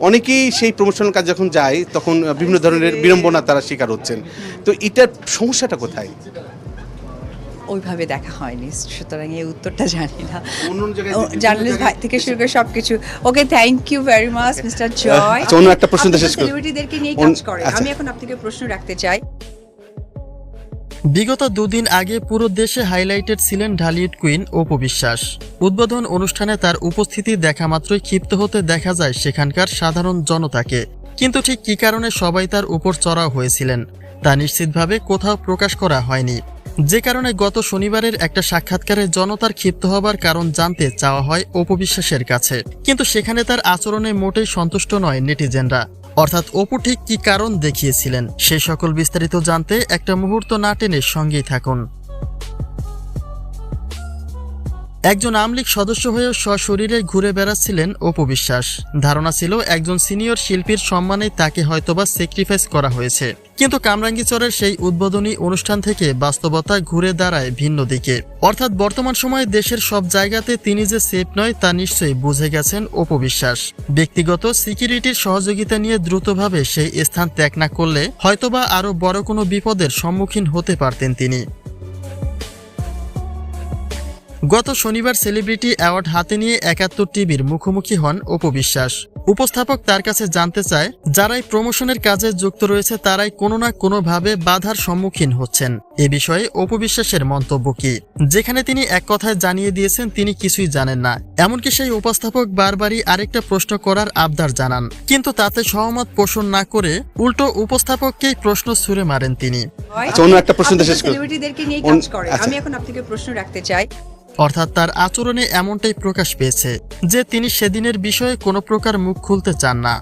অনেকেই সেই প্রমোশনাল কাজ যখন যায় তখন বিভিন্ন ধরনের বিড়ম্বনা তারা শিকার হচ্ছেন, তো এটার সমস্যাটা কোথায়? ওইভাবে দেখা হয়নি, সুতরাং এই উত্তরটা জানি না। অন্য জায়গায় জার্নালিস্ট ভাই থেকে শুরু করে সবকিছু। Okay, thank you very much mister Joy. অন্য একটা প্রশ্ন শেষ করি। সেলিব্রিটিদেরকে নিয়ে কাজ করে। আমি এখন আপনাকে প্রশ্ন রাখতে চাই। বিগত দুদিন আগে পুরো দেশে হাইলাইটেড ছিলেন ঢালিউড কুইন অপু বিশ্বাস। উদ্বোধন অনুষ্ঠানে তার উপস্থিতি দেখা মাত্রই ক্ষিপ্ত হতে দেখা যায় সেখানকার সাধারণ জনতাকে। কিন্তু ঠিক কী কারণে সবাই তার উপর চড়াও হয়েছিলেন তা নিশ্চিতভাবে কোথাও প্রকাশ করা হয়নি, যে কারণে গত শনিবারের একটা সাক্ষাৎকারে জনতার ক্ষিপ্ত হবার কারণ জানতে চাওয়া হয় অপু বিশ্বাসের কাছে। কিন্তু সেখানে তার আচরণে মোটেই সন্তুষ্ট নয় নেটিজেনরা। অর্থাৎ অপু ঠিক কী কারণ দেখিয়েছিলেন সেই সকল বিস্তারিত জানতে একটা মুহূর্ত না টেনে সঙ্গেই থাকুন। একজন আওয়ামী লীগ সদস্য হয়েও সশরীরে ঘুরে বেড়াচ্ছিলেন অপু বিশ্বাস। ধারণা ছিল একজন সিনিয়র শিল্পীর সম্মানে তাকে হয়তোবা স্যাক্রিফাইস করা হয়েছে, কিন্তু কামরাঙ্গীরচরের সেই উদ্বোধনী অনুষ্ঠান থেকে বাস্তবতা ঘুরে দাঁড়ায় ভিন্ন দিকে। অর্থাৎ বর্তমান সময়ে দেশের সব জায়গাতে তিনি যে সেফ নয় তা নিশ্চয়ই বুঝে গেছেন অপু বিশ্বাস। ব্যক্তিগত সিকিউরিটির সহযোগিতা নিয়ে দ্রুতভাবে সেই স্থান ত্যাগ না করলে হয়তোবা আরও বড় কোনো বিপদের সম্মুখীন হতে পারতেন তিনি। গত শনিবার সেলিব্রিটি অ্যাওয়ার্ড হাতে নিয়ে ৭১ টিভির মুখোমুখি হন অপু বিশ্বাস। উপস্থাপক তার কাছে জানতে চায়, যারাই প্রমোশনের কাজে যুক্ত রয়েছে তারাই কোনো না কোনোভাবে বাধার সম্মুখীন হচ্ছেন। এ বিষয়ে অপু বিশ্বাসের মন্তব্য কি, যেখানে তিনি এক কথায় জানিয়ে দিয়েছেন তিনি কিছুই জানেন না। এমনকি সেই উপস্থাপক বারবারই আরেকটা প্রশ্ন করার আবদার জানান, কিন্তু তাতে সহমত পোষণ না করে উল্টো উপস্থাপককেই প্রশ্ন ছুড়ে মারেন তিনি। অন্য একটা প্রশ্ন শেষ করি। সেলিব্রিটিদেরকে নিয়ে কাজ করে। আমি এখন আপনাকে প্রশ্ন রাখতে চাই। অর্থাৎ তার আচরণে এমনটাই প্রকাশ পেয়েছে যে তিনি সেদিনের বিষয়ে কোনো প্রকার মুখ খুলতে চান না।